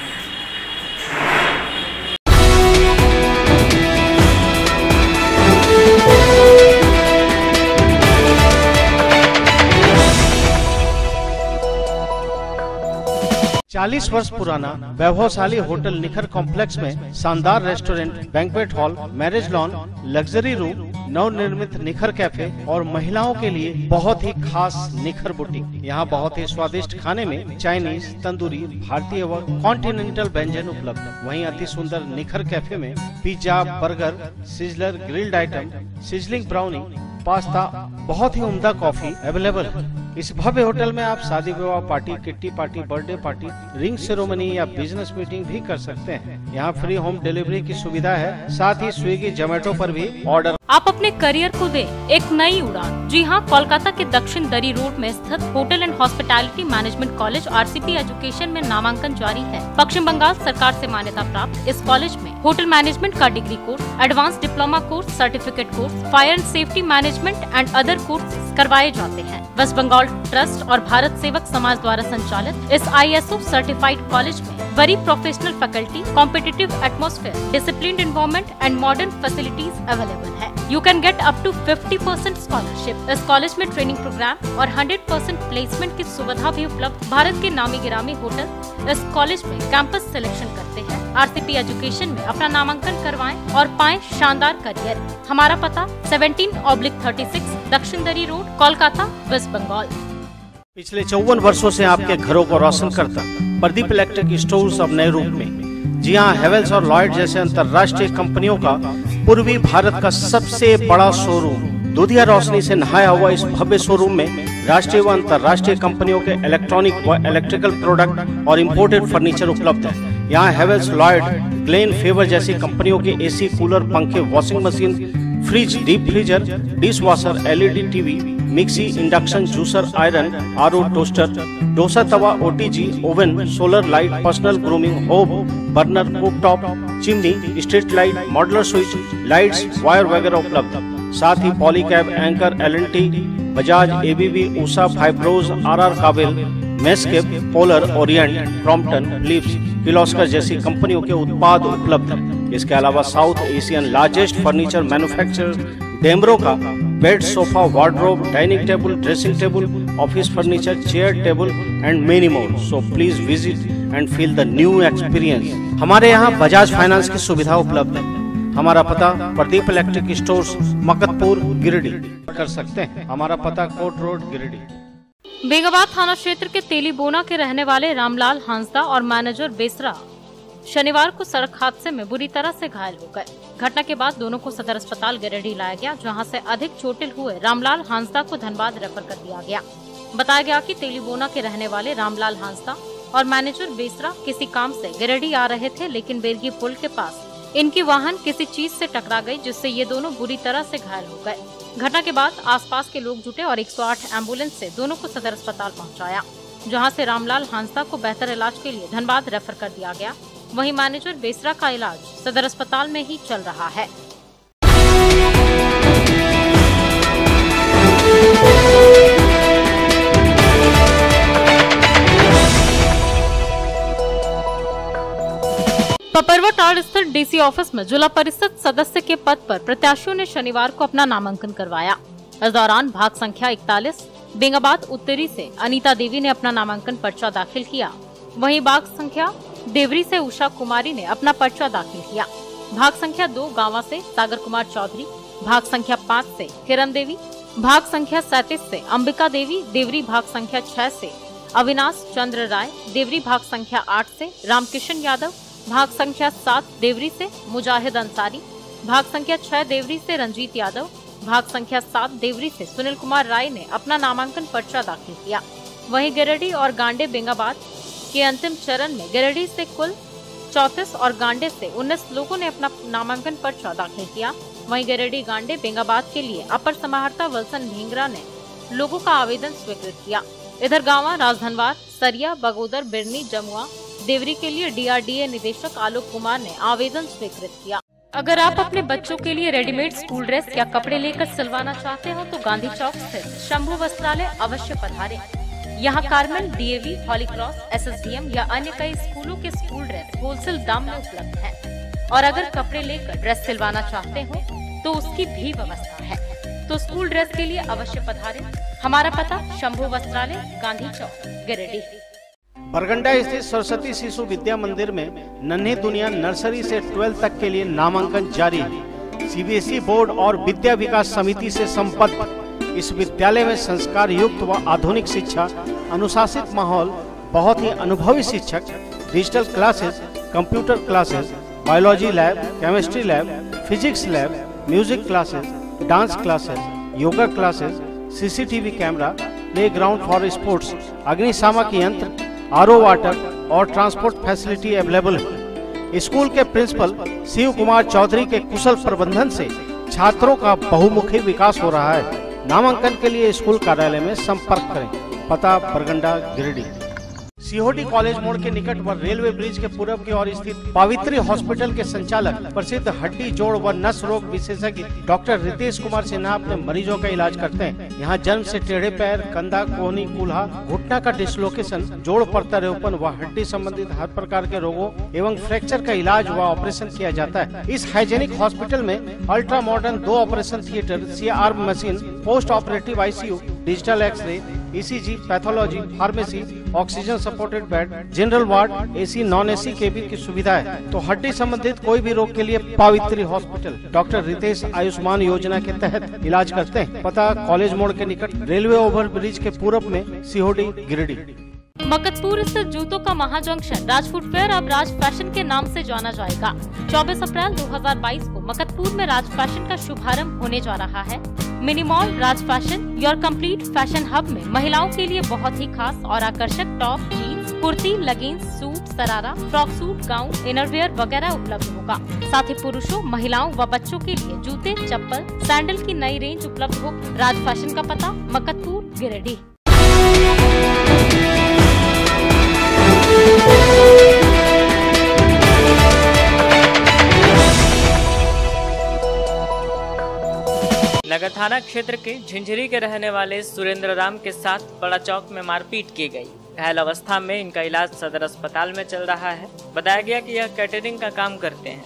40 वर्ष पुराना वैभवशाली होटल निखर कॉम्प्लेक्स में शानदार restaurant, banquet hall, marriage lawn, luxury room, नवनिर्मित निखर कैफे और महिलाओं के लिए बहुत ही खास निखर बुटीक। यहाँ बहुत ही स्वादिष्ट खाने में चाइनीज, तंदूरी, भारतीय व कॉन्टिनेंटल व्यंजन उपलब्ध। वहीं अति सुंदर निखर कैफे में pizza, burger, sizzler, grilled item, sizzling brownie, pasta, बहुत ही उम्दा कॉफी अवेलेबल है। इस भव्य होटल में आप शादी विवाह party, kitty party, birthday party, ring ceremony या बिजनेस मीटिंग भी कर सकते हैं। यहाँ फ्री होम डिलीवरी की सुविधा है, साथ ही स्विगी, जोमेटो पर भी ऑर्डर। आप अपने करियर को दें एक नई उड़ान। जी हाँ, कोलकाता के दक्षिण दरी रोड में स्थित hotel and hospitality management college RCP education में नामांकन जारी है। पश्चिम बंगाल सरकार से मान्यता प्राप्त इस कॉलेज में होटल मैनेजमेंट का degree course, advance diploma course, certificate course, fire and safety management and other course करवाए जाते हैं। वेस्ट बंगाल ट्रस्ट और भारत सेवक समाज द्वारा संचालित इस ISO सर्टिफाइड कॉलेज में very professional faculty, competitive atmosphere, disciplined environment and modern facilities available है। You can get up to 50% scholarship. इस कॉलेज में ट्रेनिंग प्रोग्राम और 100% प्लेसमेंट की सुविधा भी उपलब्ध। भारत के नामी गिरामी होटल इस कॉलेज में कैंपस सिलेक्शन करते हैं। RCP एजुकेशन में अपना नामांकन करवाएं और पाएं शानदार करियर। हमारा पता 17/36 दक्षिण दरी रोड, कोलकाता, वेस्ट बंगाल। पिछले 54 वर्षों से आपके घरों को रोशन करता प्रदीप इलेक्ट्रिक स्टोर्स अब नए रूप में। जी हाँ, हेवेल्स और लॉयड जैसे अंतर्राष्ट्रीय कंपनियों का पूर्वी भारत का सबसे बड़ा शोरूम। दूधिया रोशनी से नहाया हुआ इस भव्य शोरूम में राष्ट्रीय व अंतर्राष्ट्रीय कंपनियों के इलेक्ट्रॉनिक व इलेक्ट्रिकल प्रोडक्ट और इंपोर्टेड फर्नीचर उपलब्ध है। यहाँ हेवेल्स, लॉयड, ग्लेन, फेवर जैसी कंपनियों के AC, कूलर, पंखे, washing machine, fridge, deep freezer, dish washer, LED TV, mixie, induction, juicer, iron, RO, toaster, dosa तवा, OTG, oven, solar light, personal grooming, hob, burner, cooktop, chimney, street light, modular switch, lights, wire वगैरह उपलब्ध। साथ ही Polycab, Anchor, L&T, Bajaj, ABB, Usha, Fybros, RR Kabel, मेस्केप, Polar, Orient, Crompton, Philips, Kirloskar जैसी कंपनियों के उत्पाद उपलब्ध हैं। इसके अलावा south Asian largest furniture manufacturer Damro का bed, sofa, wardrobe, dining table, dressing table, office furniture, chair, table and many more. So please visit and feel the new experience. हमारे यहाँ बजाज फाइनेंस की सुविधा उपलब्ध है। हमारा पता प्रदीप इलेक्ट्रिक स्टोर्स, मकतपुर, गिरिडीह। कर सकते हैं। हमारा पता कोट रोड, गिरिडीह। बेंगाबाद थाना क्षेत्र के तेलीबोना के रहने वाले रामलाल हांसदा और मैनेजर बेसरा शनिवार को सड़क हादसे में बुरी तरह से घायल हो गए। घटना के बाद दोनों को सदर अस्पताल गिरिडीह लाया गया, जहां से अधिक चोटिल हुए रामलाल हांसदा को धनबाद रेफर कर दिया गया। बताया गया कि तेलीबोना के रहने वाले रामलाल हांसदा और मैनेजर बेसरा किसी काम से गिरिडीह आ रहे थे, लेकिन बेरगी पुल के पास इनकी वाहन किसी चीज से टकरा गई, जिससे ये दोनों बुरी तरह से घायल हो गए। घटना के बाद आसपास के लोग जुटे और 108 एम्बुलेंस से दोनों को सदर अस्पताल पहुंचाया, जहां से रामलाल हांसदा को बेहतर इलाज के लिए धनबाद रेफर कर दिया गया। वहीं मैनेजर बेसरा का इलाज सदर अस्पताल में ही चल रहा है। पपरवटाड़ स्थित DC ऑफिस में जिला परिषद सदस्य के पद पर प्रत्याशियों ने शनिवार को अपना नामांकन करवाया। इस दौरान भाग संख्या 41 बेंगाबाद उत्तरी से अनीता देवी ने अपना नामांकन पर्चा दाखिल किया। वहीं भाग संख्या देवरी से उषा कुमारी ने अपना पर्चा दाखिल किया। भाग संख्या 2 गांवा से सागर कुमार चौधरी, भाग संख्या 5 से किरण देवी, भाग संख्या 37 से अंबिका देवी, देवरी भाग संख्या 6 से अविनाश चंद्र राय, देवरी भाग संख्या 8 से रामकिशन यादव, भाग संख्या 7 देवरी से मुजाहिद अंसारी, भाग संख्या 6 देवरी से रंजीत यादव, भाग संख्या 7 देवरी से सुनील कुमार राय ने अपना नामांकन पर्चा दाखिल किया। वहीं गिरिडीह और गांडे बेंगाबाद के अंतिम चरण में गिरिडीह से कुल 34 और गांडे से 19 लोगों ने अपना नामांकन पर्चा दाखिल किया। वहीं गिरिडीह गांडे बेंगाबाद के लिए अपर समाहर्ता विल्सन ढींगरा ने लोगों का आवेदन स्वीकृत किया। इधर गांवा, राजधनवार, सरिया, बगोदर, बिरनी, जमुआ, देवरी के लिए DRDA निदेशक आलोक कुमार ने आवेदन स्वीकृत किया। अगर आप अपने बच्चों के लिए रेडीमेड स्कूल ड्रेस या कपड़े लेकर सिलवाना चाहते हो तो गांधी चौक स्थित शंभू वस्त्रालय अवश्य पधारें। यहाँ कार्मेल, DAV, हॉली क्रॉस, SSDM या अन्य कई स्कूलों के स्कूल ड्रेस होलसेल दाम में उपलब्ध है। और अगर कपड़े लेकर ड्रेस सिलवाना चाहते हो तो उसकी भी व्यवस्था है। तो स्कूल ड्रेस के लिए अवश्य पधारें। हमारा पता शंभू वस्त्रालय, गांधी चौक, गिरिडीह। बरगंडा स्थित सरस्वती शिशु विद्या मंदिर में नन्ही दुनिया नर्सरी से 12 तक के लिए नामांकन जारी है। CBSE बोर्ड और विद्या विकास समिति से संबद्ध इस विद्यालय में संस्कार युक्त व आधुनिक शिक्षा, अनुशासित माहौल, बहुत ही अनुभवी शिक्षक, digital classes, computer classes, biology lab, chemistry lab, physics lab, music classes, dance classes, yoga classes, CCTV camera, play ground for sports, अग्निशामक यंत्र, RO वाटर और ट्रांसपोर्ट फैसिलिटी अवेलेबल है। स्कूल के प्रिंसिपल शिव कुमार चौधरी के कुशल प्रबंधन से छात्रों का बहुमुखी विकास हो रहा है। नामांकन के लिए स्कूल कार्यालय में संपर्क करें। पता बरगंडा, गिरिडीह। सीहोडी कॉलेज मोड़ के निकट व रेलवे ब्रिज के पूर्व की ओर स्थित पावित्री हॉस्पिटल के संचालक प्रसिद्ध हड्डी, जोड़ व नस रोग विशेषज्ञ डॉक्टर रितेश कुमार सिन्हा अपने मरीजों का इलाज करते हैं। यहाँ जन्म से टेढ़े पैर, कंधा, कोहनी, कूल्हा, घुटना का डिसलोकेशन, जोड़ प्रत्यारोपण व हड्डी संबंधित हर प्रकार के रोगों एवं फ्रैक्चर का इलाज व ऑपरेशन किया जाता है। इस हाइजेनिक हॉस्पिटल में ultra modern 2 operation theatre, CR machine, post operative ICU, digital x-ray, ECG, pathology, pharmacy, oxygen supported bed, general ward, AC, non-AC cabin की सुविधा है। तो हड्डी संबंधित कोई भी रोग के लिए पावित्री हॉस्पिटल डॉक्टर रितेश आयुष्मान योजना के तहत इलाज करते हैं। पता कॉलेज मोड़ के निकट रेलवे ओवर ब्रिज के पूरब में, सीहोडी, गिरिडीह। मकतपुर स्थित जूतों का महाजंक्शन राज फुटवेयर अब राज फैशन के नाम से जाना जाएगा। 24 अप्रैल 2022 को मकतपुर में राज फैशन का शुभारंभ होने जा रहा है। Mini mall Raj fashion, your complete fashion hub में महिलाओं के लिए बहुत ही खास और आकर्षक top, jeans, kurti, leggings, suit, sharara, frock suit, gown, innerwear वगैरह उपलब्ध होगा। साथ ही पुरुषों, महिलाओं व बच्चों के लिए जूते, चप्पल, सैंडल की नई रेंज उपलब्ध होगी। राज फैशन का पता मकतपुर, गिरिडीह। नगर थाना क्षेत्र के झिंझरी के रहने वाले सुरेंद्र राम के साथ बड़ा चौक में मारपीट की गई। घायल अवस्था में इनका इलाज सदर अस्पताल में चल रहा है। बताया गया कि यह कैटरिंग का काम करते हैं।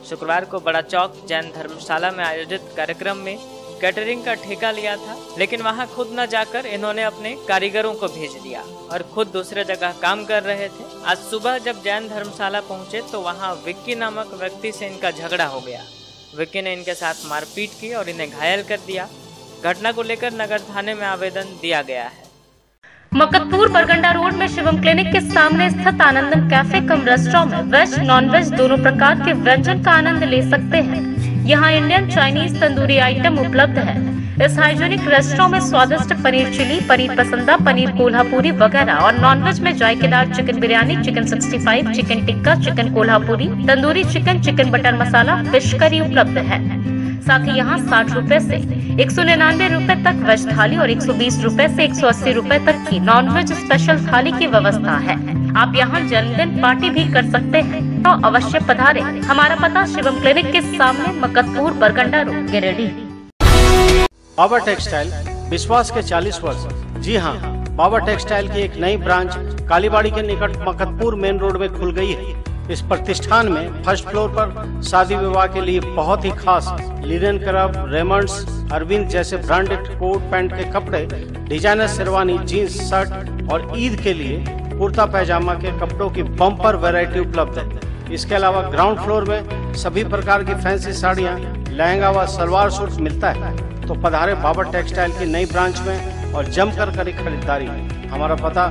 शुक्रवार को बड़ा चौक जैन धर्मशाला में आयोजित कार्यक्रम में कैटरिंग का ठेका लिया था, लेकिन वहां खुद न जाकर इन्होंने अपने कारीगरों को भेज दिया और खुद दूसरे जगह काम कर रहे थे। आज सुबह जब जैन धर्मशाला पहुंचे तो वहां विक्की नामक व्यक्ति से इनका झगड़ा हो गया। विक्की ने इनके साथ मारपीट की और इन्हें घायल कर दिया। घटना को लेकर नगर थाने में आवेदन दिया गया है। मकतपुर बरगंडा रोड में शिवम क्लिनिक के सामने स्थित आनंदम कैफे कम रेस्टोरेंट में वेज, नॉन वेज दोनों प्रकार के व्यंजन का आनंद ले सकते हैं। यहाँ इंडियन, चाइनीज, तंदूरी आइटम उपलब्ध है। इस हाइजीनिक रेस्टोरेंट में स्वादिष्ट पनीर चिली, पनीर पसंदा, पनीर कोल्हापुरी वगैरह और नॉनवेज में जायकेदार chicken biryani, chicken 65, chicken tikka, chicken Kolhapuri, tandoori chicken, chicken butter masala, fish curry उपलब्ध है। साथ ही यहाँ 60 रुपए से 199 रुपए तक वेज थाली और 120 रुपए से 180 रुपए तक की नॉनवेज स्पेशल थाली की व्यवस्था है। आप यहाँ जन्मदिन पार्टी भी कर सकते हैं, तो अवश्य पधारें। हमारा पता शिवम क्लिनिक के सामने, मकतपुर, बरगंडा रोड, गिरिडीह। बाबा टेक्सटाइल विश्वास के 40 वर्ष। जी हाँ, बाबा टेक्सटाइल की एक नई ब्रांच कालीबाड़ी के निकट मकतपुर मेन रोड में खुल गई है। इस प्रतिष्ठान में फर्स्ट फ्लोर पर शादी विवाह के लिए बहुत ही खास लिनन क्लब, रेमंड्स, अरविंद जैसे ब्रांडेड कोट पैंट के कपड़े, डिजाइनर शेरवानी, जीन्स, शर्ट और ईद के लिए कुर्ता पैजामा के कपड़ों की बम्पर वैरायटी उपलब्ध है। इसके अलावा ग्राउंड फ्लोर में सभी प्रकार की फैंसी साड़ियाँ, लहंगा व सलवार सूट मिलता है। तो पधारे बाबा टेक्सटाइल की नई ब्रांच में और जमकर करें खरीदारी। हमारा पता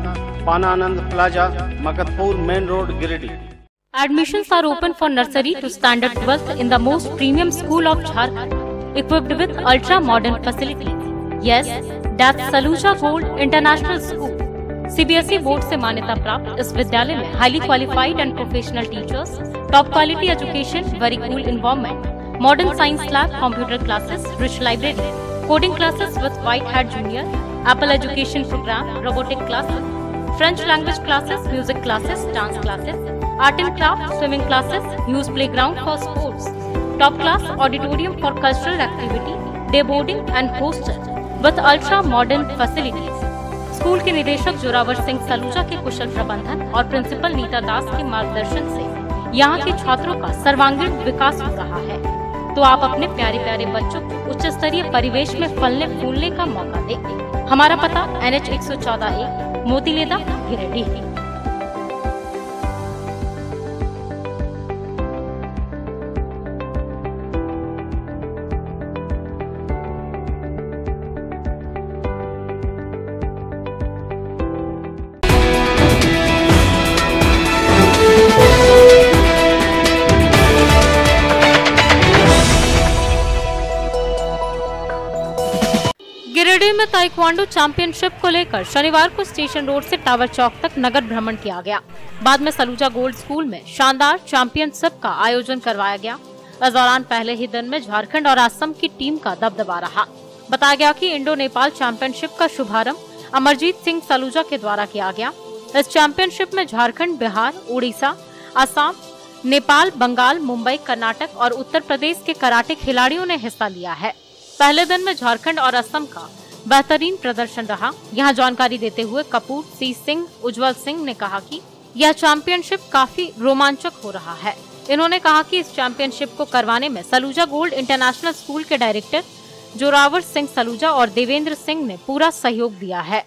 पाना Anand plaza, Makatpur main road, Giridih. Admissions are open for nursery to standard 12th in the most premium school of Jharkhand, equipped with ultra modern facilities. Yes, that's Saluja Gold International School. CBSE board से मान्यता प्राप्त इस विद्यालय में highly qualified and professional teachers, top quality education, very cool environment, modern science lab, computer classes, rich library, coding classes with White Hat Junior, Apple education program, robotic classes, French language classes, music classes, dance classes, art and craft, swimming classes, huge playground for sports, top class auditorium for cultural activity, day boarding and hostel with ultra modern facilities. School के निदेशक जोरावर सिंह सलूजा के कुशल प्रबंधन और प्रिंसिपल नीता दास के मार्गदर्शन से यहाँ के छात्रों का सर्वांगीण विकास हो रहा है। तो आप अपने प्यारे प्यारे बच्चों को उच्च स्तरीय परिवेश में फलने फूलने का मौका दें। हमारा पता NH 114A, मोतीलेदा, गिरिडीह। गिरिडीह में ताइक्वांडो चैंपियनशिप को लेकर शनिवार को स्टेशन रोड से टावर चौक तक नगर भ्रमण किया गया। बाद में सलूजा गोल्ड स्कूल में शानदार चैंपियनशिप का आयोजन करवाया गया। इस दौरान पहले ही दिन में झारखंड और असम की टीम का दबदबा रहा। बताया गया कि इंडो नेपाल चैंपियनशिप का शुभारंभ अमरजीत सिंह सलूजा के द्वारा किया गया। इस चैंपियनशिप में झारखंड, बिहार, उड़ीसा, असम, नेपाल, बंगाल, मुंबई, कर्नाटक और उत्तर प्रदेश के कराटे खिलाड़ियों ने हिस्सा लिया है। पहले दिन में झारखंड और असम का बेहतरीन प्रदर्शन रहा। यहां जानकारी देते हुए कपूर सी सिंह उज्जवल सिंह ने कहा कि यह चैंपियनशिप काफी रोमांचक हो रहा है। इन्होंने कहा कि इस चैंपियनशिप को करवाने में सलूजा गोल्ड इंटरनेशनल स्कूल के डायरेक्टर जोरावर सिंह सलूजा और देवेंद्र सिंह ने पूरा सहयोग दिया है।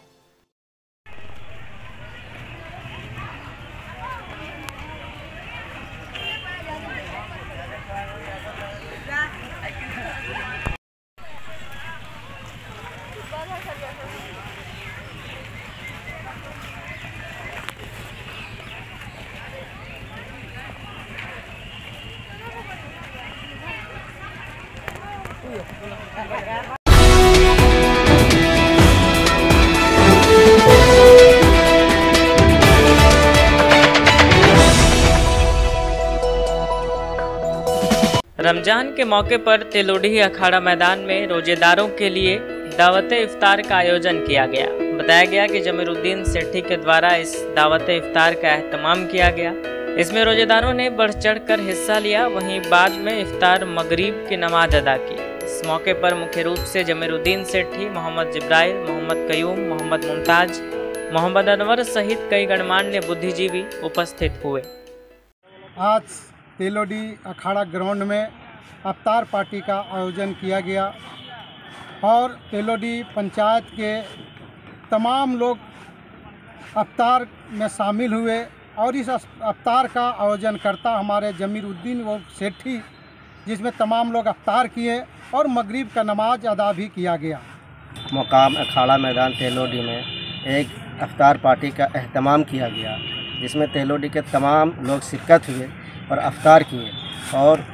रमजान के मौके पर तेलोडी अखाड़ा मैदान में रोजेदारों के लिए दावत इफ्तार का आयोजन किया गया। बताया गया कि जमीरुद्दीन सेठी के द्वारा इस दावत इफ्तार का एहतमाम किया गया। इसमें रोजेदारों ने बढ़ चढ़ कर हिस्सा लिया। वहीं बाद में इफ्तार मगरिब की नमाज अदा की। इस मौके पर मुख्य रूप से जमीरुद्दीन सेठी, मोहम्मद जिब्राइल, मोहम्मद कयूम, मोहम्मद मुमताज, मोहम्मद अनवर सहित कई गणमान्य बुद्धिजीवी उपस्थित हुए। आज तेलोडी अखाड़ा ग्राउंड में अफ्तार पार्टी का आयोजन किया गया और तेलोडी पंचायत के तमाम लोग अफ्तार में शामिल हुए और इस अफ्तार का आयोजन करता हमारे जमीरुद्दीन वो सेठी, जिसमें तमाम लोग अफ्तार किए और मगरिब का नमाज अदा भी किया गया। मुकाम अखाड़ा मैदान तेलोडी में एक अफ्तार पार्टी का एहतमाम किया गया, जिसमें तेलोडी के तमाम लोग शिरकत हुए और अफ्तार किए और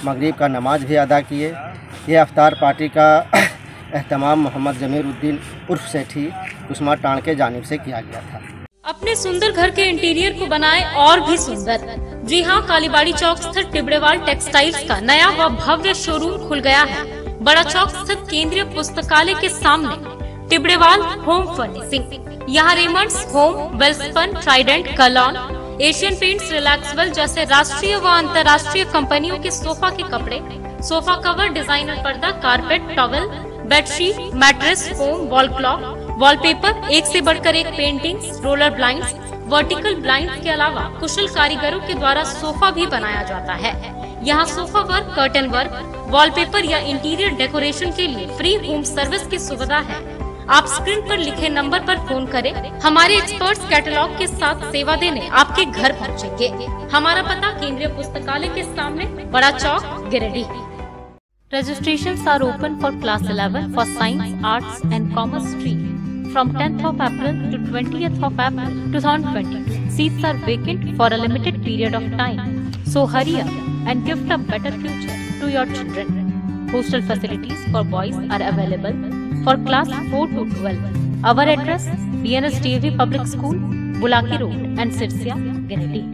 मगरिब का नमाज भी अदा किए। ये अफ्तार पार्टी का एहतमाम मोहम्मद जमीरुद्दीन उर्फ सेठी कुसमा टाण के जानिब से किया गया था। अपने सुंदर घर के इंटीरियर को बनाए और भी सुंदर। जी हाँ, कालीबाड़ी चौक स्थित टिबड़ेवाल टेक्सटाइल्स का नया व भव्य शोरूम खुल गया है। बड़ा चौक स्थित केंद्रीय पुस्तकालय के सामने टिबड़ेवाल होम फर्निशिंग। यहाँ रेमंड्स होम, वेल्सपन, ट्राइडेंट, कलॉन, एशियन पेंट्स, रिलैक्सवेल जैसे राष्ट्रीय व अंतर्राष्ट्रीय कंपनियों के सोफा के कपड़े, सोफा कवर, डिजाइनर पर्दा, carpet, towel, bedsheet, mattress, foam, wall clock, wallpaper, एक से बढ़कर एक paintings, roller blinds, vertical blinds के अलावा कुशल कारीगरों के द्वारा सोफा भी बनाया जाता है। यहाँ sofa work, curtain work, wallpaper या इंटीरियर डेकोरेशन के लिए फ्री होम सर्विस की सुविधा है। आप स्क्रीन पर लिखे नंबर पर फोन करें। हमारे एक्सपर्ट्स कैटलॉग के साथ सेवा देने आपके घर पहुंचेंगे। हमारा पता केंद्रीय पुस्तकालय के सामने, बड़ा चौक, Giridih. Registrations are open for class 11 for science, arts and commerce stream from 10th of April to 20th of April 2022. Seats are vacant for a limited period of time. So hurry up and gift a better future to your children. Hostel facilities for boys are available for class 4 to 12. Our address, BNS DAV Public School, Bulaki Road and Sirsia, Giridih.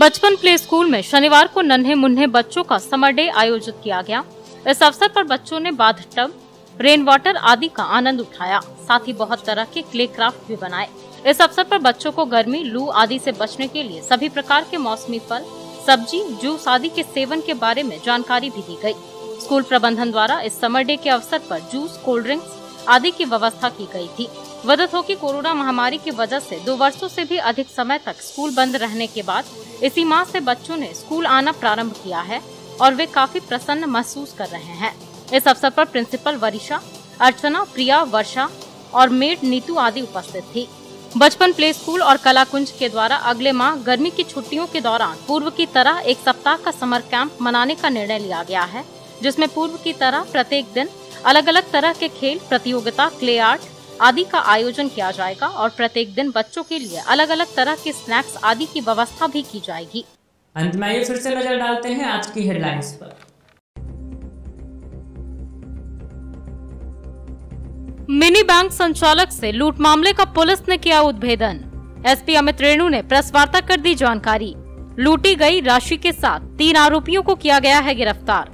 बचपन प्ले स्कूल में शनिवार को नन्हे मुन्ने बच्चों का समर डे आयोजित किया गया। इस अवसर पर बच्चों ने बाथ टब, रेन वाटर आदि का आनंद उठाया। साथ ही बहुत तरह के क्ले क्राफ्ट भी बनाए। इस अवसर पर बच्चों को गर्मी, लू आदि से बचने के लिए सभी प्रकार के मौसमी फल, सब्जी, जूस आदि के सेवन के बारे में जानकारी भी दी गई। स्कूल प्रबंधन द्वारा इस समर डे के अवसर पर जूस, कोल्ड ड्रिंक्स आदि की व्यवस्था की गई थी। विदित हो कि कोरोना महामारी की वजह से 2 वर्षों से भी अधिक समय तक स्कूल बंद रहने के बाद इसी माह से बच्चों ने स्कूल आना प्रारंभ किया है और वे काफी प्रसन्न महसूस कर रहे हैं। इस अवसर पर प्रिंसिपल वरिशा, अर्चना, प्रिया, वर्षा और मेड नीतू आदि उपस्थित थी। बचपन प्ले स्कूल और कलाकुंज के द्वारा अगले माह गर्मी की छुट्टियों के दौरान पूर्व की तरह 1 सप्ताह का समर कैंप मनाने का निर्णय लिया गया है, जिसमें पूर्व की तरह प्रत्येक दिन अलग अलग तरह के खेल, प्रतियोगिता, क्ले आर्ट आदि का आयोजन किया जाएगा और प्रत्येक दिन बच्चों के लिए अलग अलग तरह के स्नैक्स आदि की व्यवस्था भी की जाएगी। अंत में आइए फिर से नजर डालते हैं आज की हेडलाइंस पर। मिनी बैंक संचालक से लूट मामले का पुलिस ने किया उद्भेदन। एसपी अमित रेणु ने प्रेस वार्ता कर दी जानकारी। लूटी गई राशि के साथ 3 आरोपियों को किया गया है गिरफ्तार।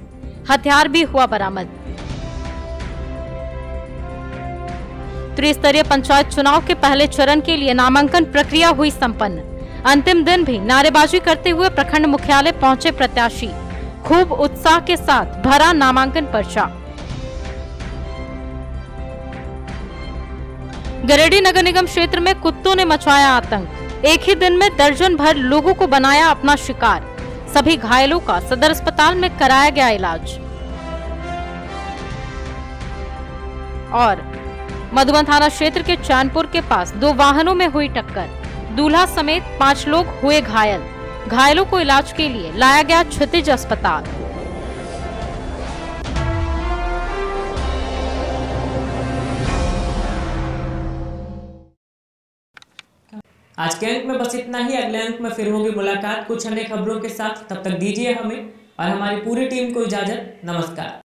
हथियार भी हुआ बरामद। त्रिस्तरीय पंचायत चुनाव के पहले चरण के लिए नामांकन प्रक्रिया हुई संपन्न। अंतिम दिन भी नारेबाजी करते हुए प्रखंड मुख्यालय पहुंचे प्रत्याशी। खूब उत्साह के साथ भरा नामांकन पर्चा। गिरिडीह नगर निगम क्षेत्र में कुत्तों ने मचाया आतंक। एक ही दिन में दर्जन भर लोगों को बनाया अपना शिकार। सभी घायलों का सदर अस्पताल में कराया गया इलाज। और मधुबन थाना क्षेत्र के चैनपुर के पास 2 वाहनों में हुई टक्कर। दूल्हा समेत 5 लोग हुए घायल। घायलों को इलाज के लिए लाया गया क्षितिज अस्पताल। आज के अंक में बस इतना ही। अगले अंक में फिर होगी मुलाकात कुछ अन्य खबरों के साथ। तब तक दीजिए हमें और हमारी पूरी टीम को इजाजत। नमस्कार।